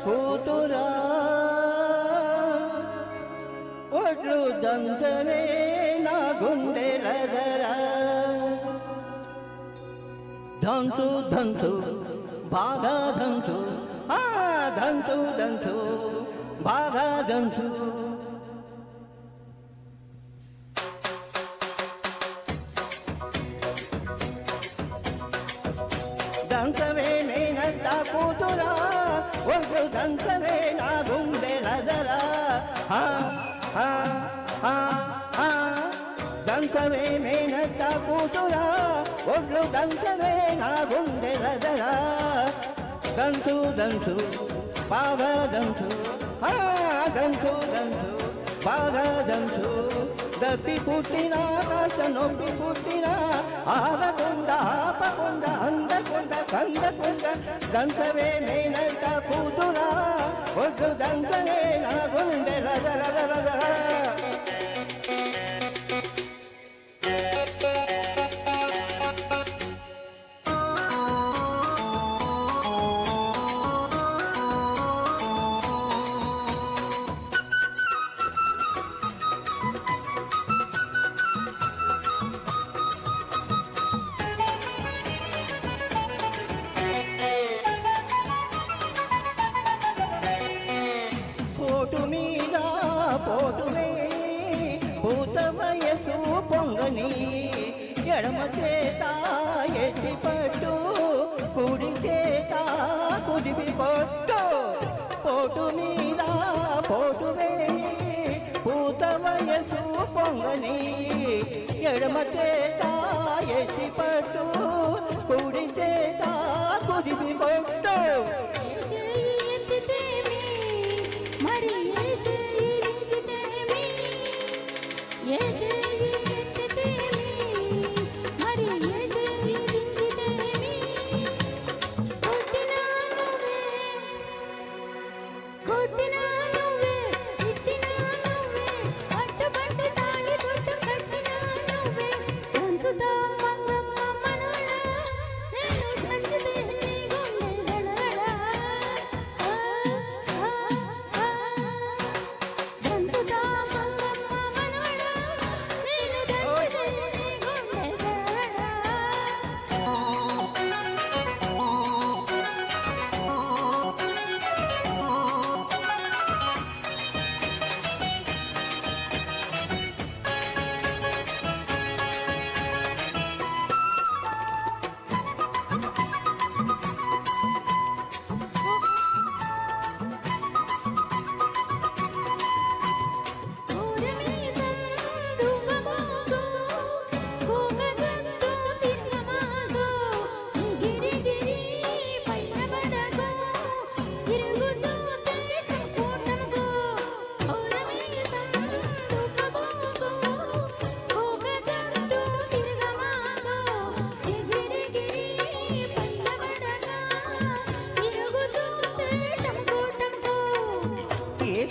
కూతురా ఒడ్లు దంచవే నా గుండెలదరా దంచు దంచు బాగా దంచు దంచు దంచు బాగా దంచు దంచవే మేనత్త కూతురా ఒడ్లు దంచవే నా గుండెలదరా దంచవే మేనత్త కూతురా ఒడ్లు దంచవే నా గుండెలదరా దంచు దంచు బాగా దంచు దంచు దంచు బాగా దంచు దప్పి పుట్టినా కాస్త నొప్పి పుట్టినా ఆగకుండా ఆపకుండా అందకుండా కందకుండా దంచవే మేనత్త కూతురా ఒడ్లు దంచవే నా గుండెలదరా పోటు మీద పోటువే పూత వయసు పొంగని ఎడమ చేత ఎట్టి పట్టు కుడి చేత కుదిపి కొట్టు పోటు మీద పోటువే పూత వయసు పొంగని ఎడమ చేత ఎట్టి పట్టు కుడి చేత కుదిపి కొట్టు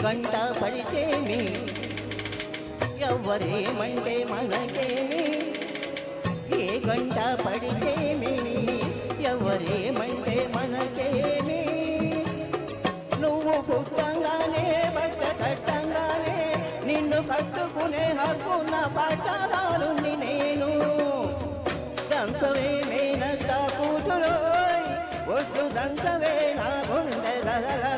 గంట పడితేమి ఎవ్వరేమంటే మనకేమి ఏ గంట పడితేమి ఎవరేమంటే మనకేమి నువ్వు పుట్టంగానే బట్ట కట్టంగానే నిన్ను కట్టుకునే హక్కున్న పట్టరాలుని నేను దంచవే మేనత్త కూతురోయ్ ఒడ్డు దంచవే నా గుండెలదరా